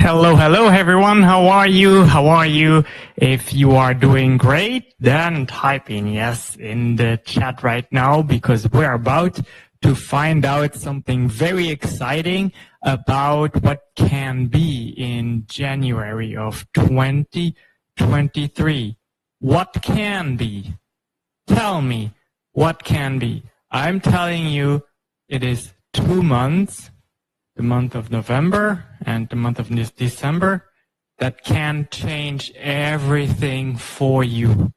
Hello everyone. How are you? How are you? If you are doing great, then type in yes in the chat right now because we're about to find out something very exciting about what can be in January of 2023. What can be? Tell me what can be. I'm telling you it is 2 months, the month of November and the month of December, that can change everything for you.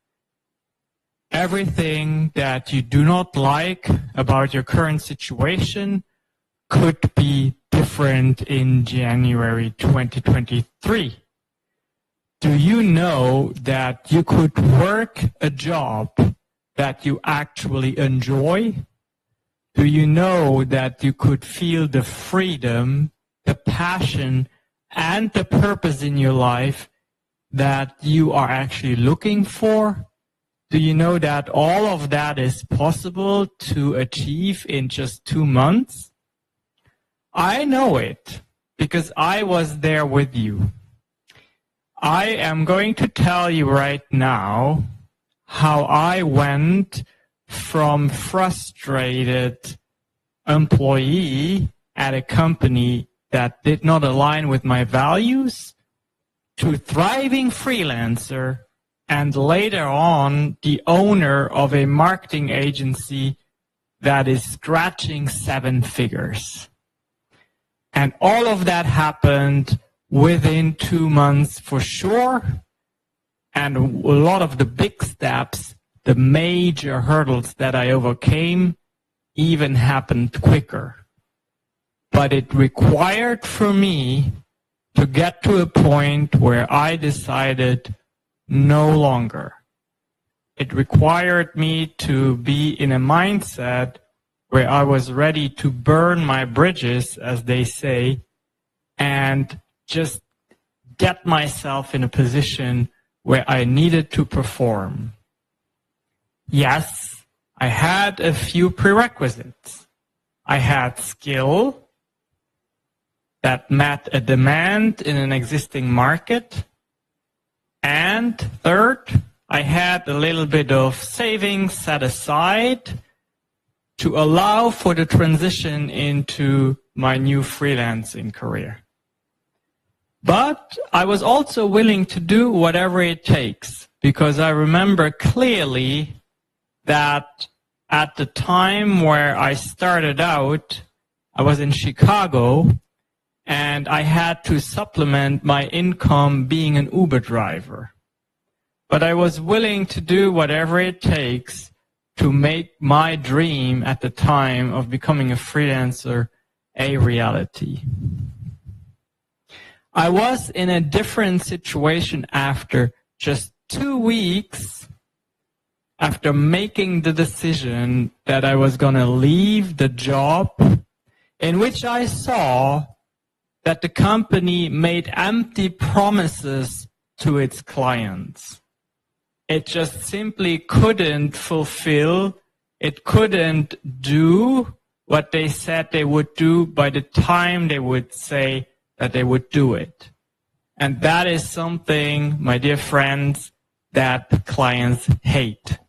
Everything that you do not like about your current situation could be different in January 2023. Do you know that you could work a job that you actually enjoy? Do you know that you could feel the freedom, the passion, and the purpose in your life that you are actually looking for? Do you know that all of that is possible to achieve in just 2 months? I know it because I was there with you. I am going to tell you right now how I went from frustrated employee at a company that did not align with my values to thriving freelancer and later on the owner of a marketing agency that is scratching 7 figures. And all of that happened within 2 months for sure. And a lot of the big steps, the major hurdles that I overcame, even happened quicker. But it required for me to get to a point where I decided no longer. It required me to be in a mindset where I was ready to burn my bridges, as they say, and just get myself in a position where I needed to perform. Yes, I had a few prerequisites. I had skill that met a demand in an existing market. And third, I had a little bit of savings set aside to allow for the transition into my new freelancing career. But I was also willing to do whatever it takes because I remember clearly that at the time where I started out, I was in Chicago and I had to supplement my income being an Uber driver. But I was willing to do whatever it takes to make my dream at the time of becoming a freelancer a reality. I was in a different situation after just 2 weeks after making the decision that I was going to leave the job in which I saw that the company made empty promises to its clients. It just simply couldn't fulfill, it couldn't do what they said they would do by the time they would say that they would do it. And that is something, my dear friends, that clients hate.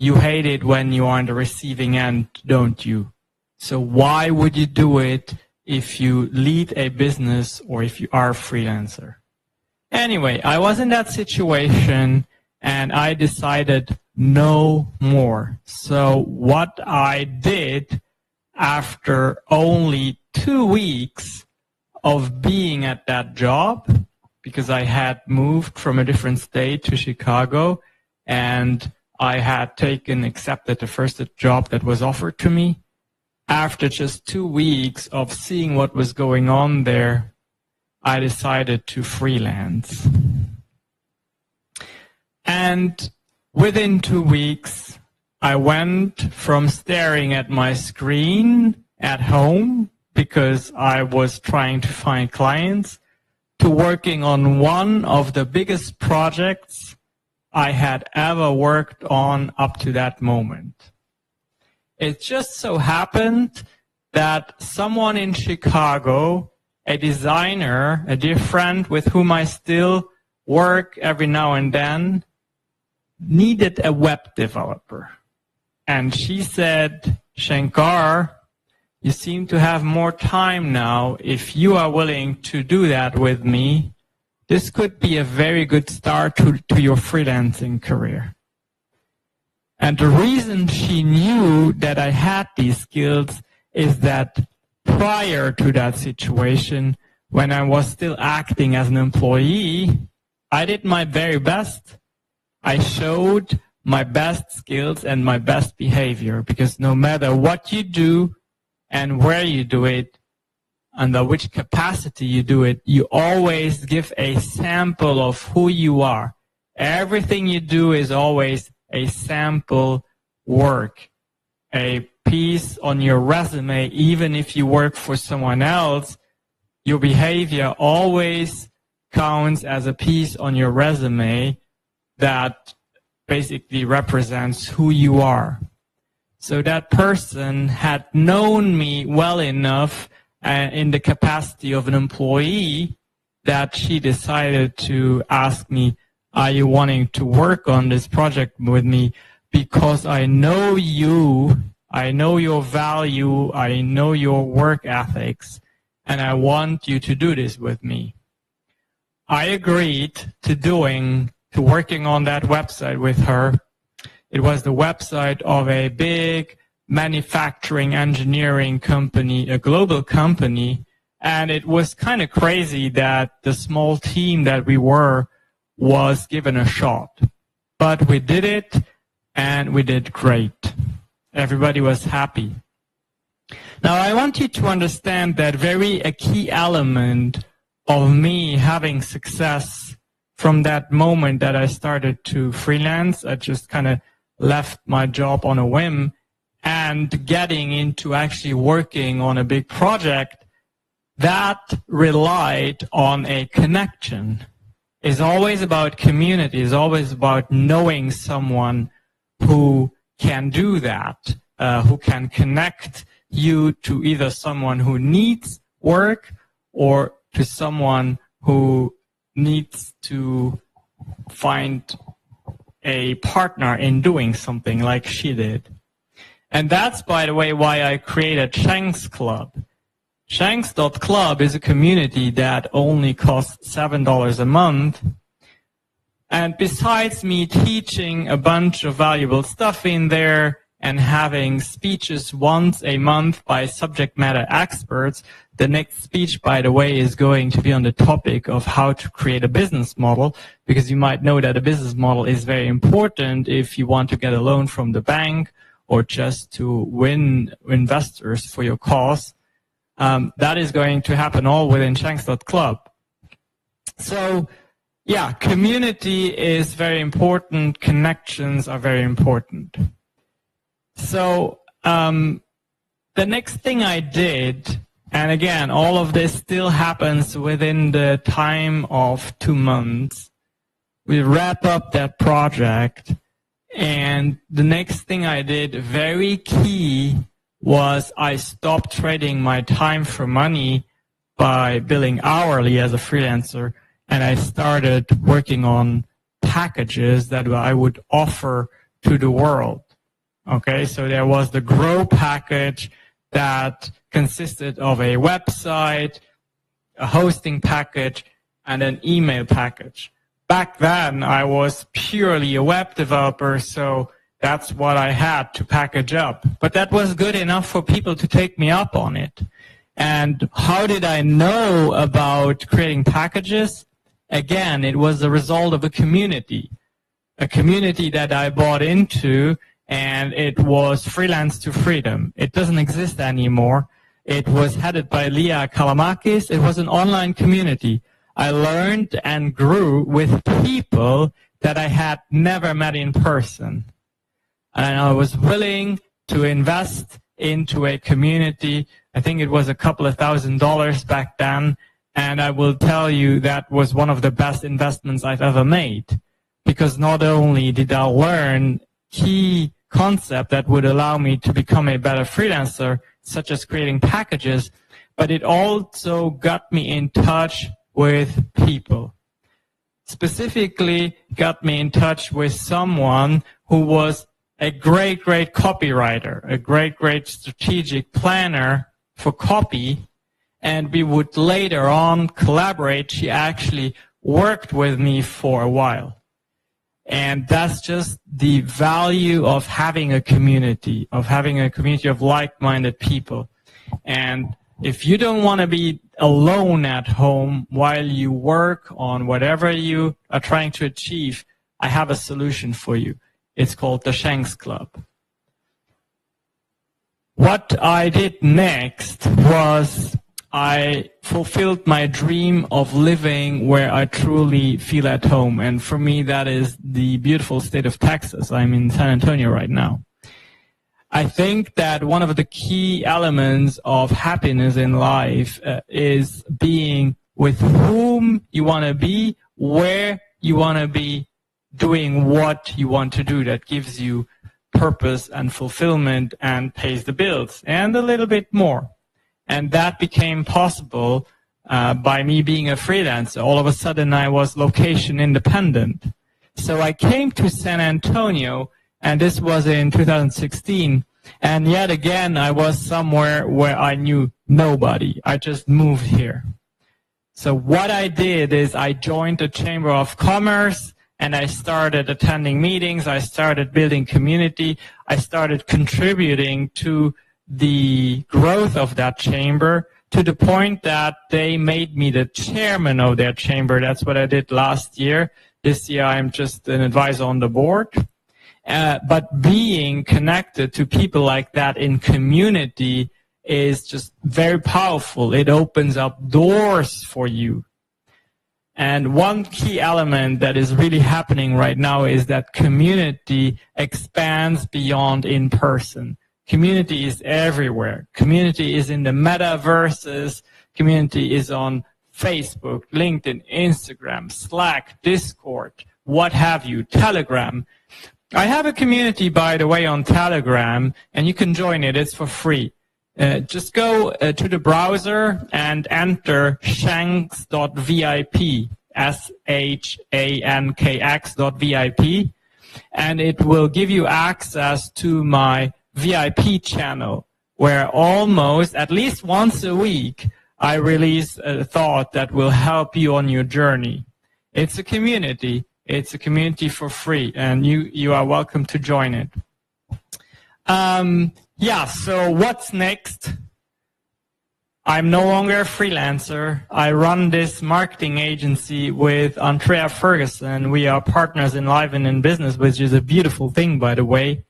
You hate it when you are on the receiving end, don't you? So why would you do it if you lead a business or if you are a freelancer? Anyway, I was in that situation and I decided no more. So what I did after only 2 weeks of being at that job, because I had moved from a different state to Chicago and I had accepted the first job that was offered to me. After just 2 weeks of seeing what was going on there, I decided to freelance. And within 2 weeks, I went from staring at my screen at home because I was trying to find clients to working on one of the biggest projects I had ever worked on up to that moment. It just so happened that someone in Chicago a designer, a dear friend with whom I still work every now and then, needed a web developer. And she said, Shankar, you seem to have more time now. If you are willing to do that with me, this could be a very good start to your freelancing career. And the reason she knew that I had these skills is that prior to that situation, when I was still acting as an employee, I did my very best. I showed my best skills and my best behavior, because no matter what you do and where you do it, under which capacity you do it, you always give a sample of who you are. Everything you do is always a sample work, a piece on your resume. Even if you work for someone else, your behavior always counts as a piece on your resume that basically represents who you are. So that person had known me well enough in the capacity of an employee that she decided to ask me, are you wanting to work on this project with me? Because I know you, I know your value, I know your work ethics, and I want you to do this with me. I agreed to working on that website with her. It was the website of a big manufacturing engineering company, a global company, and it was kind of crazy that the small team that we were was given a shot. But we did it, and we did great. Everybody was happy. Now, I want you to understand that a key element of me having success from that moment that I started to freelance, I just kind of left my job on a whim, and getting into actually working on a big project, that relied on a connection. It's always about community. It's always about knowing someone who can do that, who can connect you to either someone who needs work or to someone who needs to find a partner in doing something like she did. And that's, by the way, why I created Shanks Club. Shanks.club is a community that only costs $7 a month. And besides me teaching a bunch of valuable stuff in there and having speeches once a month by subject matter experts, the next speech, by the way, is going to be on the topic of how to create a business model, because you might know that a business model is very important if you want to get a loan from the bank or just to win investors for your cause. That is going to happen all within Shanks.club. So, yeah, community is very important. Connections are very important. So, the next thing I did, and again, all of this still happens within the time of 2 months. We wrap up that project, and the next thing I did, very key, was I stopped trading my time for money by billing hourly as a freelancer, and I started working on packages that I would offer to the world. Okay, so there was the Grow package that consisted of a website, a hosting package, and an email package. Back then, I was purely a web developer, so that's what I had to package up. But that was good enough for people to take me up on it. And how did I know about creating packages? Again, it was the result of a community that I bought into, and it was Freelance to Freedom. It doesn't exist anymore. It was headed by Leah Kalamakis. It was an online community. I learned and grew with people that I had never met in person. And I was willing to invest into a community. I think it was a couple of $1,000s back then. And I will tell you that was one of the best investments I've ever made. Because not only did I learn key concept that would allow me to become a better freelancer, such as creating packages, but it also got me in touch with people. Specifically got me in touch with someone who was a great copywriter, a great strategic planner for copy, and we would later on collaborate. She actually worked with me for a while. And that's just the value of having a community of like-minded people. And if you don't want to be alone at home while you work on whatever you are trying to achieve, I have a solution for you. It's called the Shanks Club. What I did next was I fulfilled my dream of living where I truly feel at home. And for me, that is the beautiful state of Texas. I'm in San Antonio right now. I think that one of the key elements of happiness in life is being with whom you want to be, where you want to be, doing what you want to do that gives you purpose and fulfillment and pays the bills and a little bit more. And that became possible by me being a freelancer. All of a sudden, I was location independent. So I came to San Antonio, and this was in 2016. And yet again, I was somewhere where I knew nobody. I just moved here. So what I did is I joined the Chamber of Commerce, and I started attending meetings. I started building community. I started contributing to the growth of that chamber, to the point that they made me the chairman of their chamber. That's what I did last year. This year I'm just an advisor on the board. But being connected to people like that in community is just very powerful. It opens up doors for you. And one key element that is really happening right now is that community expands beyond in-person. Community is everywhere. Community is in the metaverses. Community is on Facebook, LinkedIn, Instagram, Slack, Discord, what have you, Telegram. I have a community, by the way, on Telegram, and you can join it. It's for free. Just go to the browser and enter shanks.vip, SHANKX.vip, and it will give you access to my VIP channel, where almost at least once a week I release a thought that will help you on your journey. It's a community. It's a community for free, and you are welcome to join it. So what's next? I'm no longer a freelancer. I run this marketing agency with Andrea Ferguson. We are partners in life and in business, which is a beautiful thing, by the way.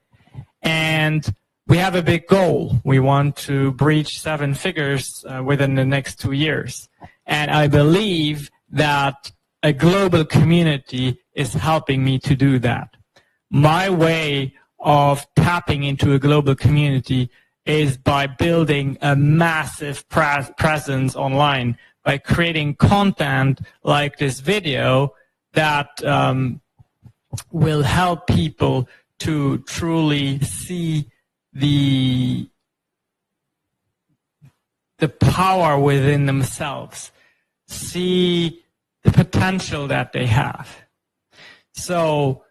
And we have a big goal. We want to breach 7 figures within the next 2 years. And I believe that a global community is helping me to do that. My way of tapping into a global community is by building a massive presence online, by creating content like this video that will help people to truly see the power within themselves, see the potential that they have. So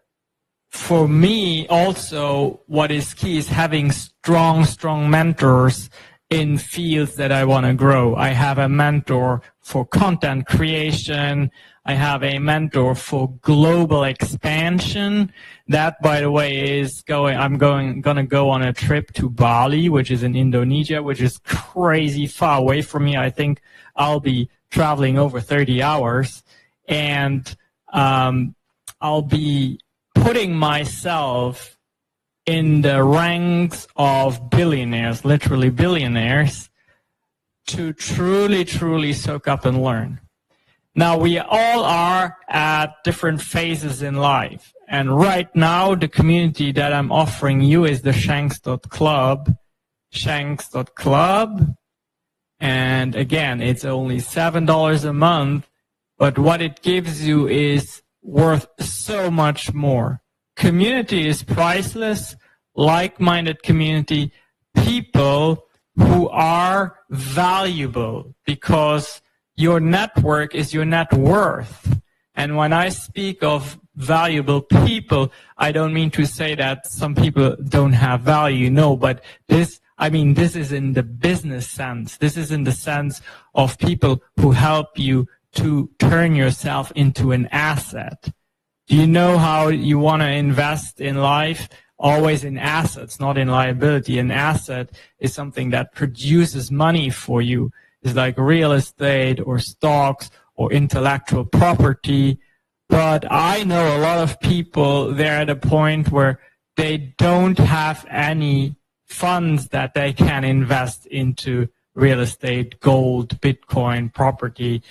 for me also, what is key is having strong mentors in fields that I want to grow. I have a mentor for content creation. I have a mentor for global expansion. That, by the way, is I'm gonna go on a trip to Bali, which is in Indonesia, which is crazy far away from me. I think I'll be traveling over 30 hours, and I'll be putting myself in the ranks of billionaires, literally billionaires, to truly soak up and learn. Now, we all are at different phases in life. And right now, the community that I'm offering you is the Shanks.club. Shanks.club. And again, it's only $7 a month. But what it gives you is worth so much more. Community is priceless. Like-minded community. People who are valuable, because your network is your net worth. And when I speak of valuable people, I don't mean to say that some people don't have value, no, but this is in the business sense. This is in the sense of people who help you to turn yourself into an asset. Do you know how you want to invest in life? Always in assets, not in liability. An asset is something that produces money for you. It's like real estate or stocks or intellectual property. But I know a lot of people, they're at a point where they don't have any funds that they can invest into real estate, gold, Bitcoin, property.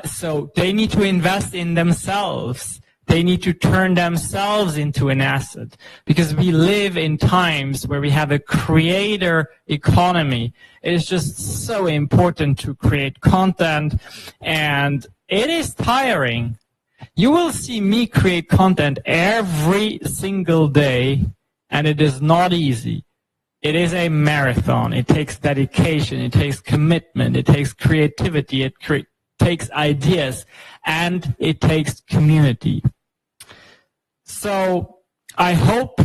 So they need to invest in themselves. They need to turn themselves into an asset, because we live in times where we have a creator economy. It is just so important to create content, and it is tiring. You will see me create content every single day, and it is not easy. It is a marathon. It takes dedication. It takes commitment. It takes creativity. It takes ideas, and it takes community. So I hope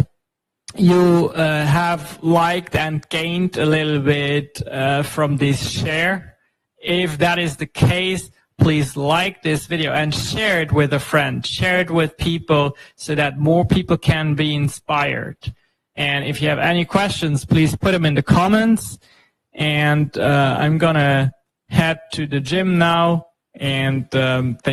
you have liked and gained a little bit from this share. If that is the case, please like this video and share it with a friend. Share it with people so that more people can be inspired. And if you have any questions, please put them in the comments. And I'm going to head to the gym now. And thank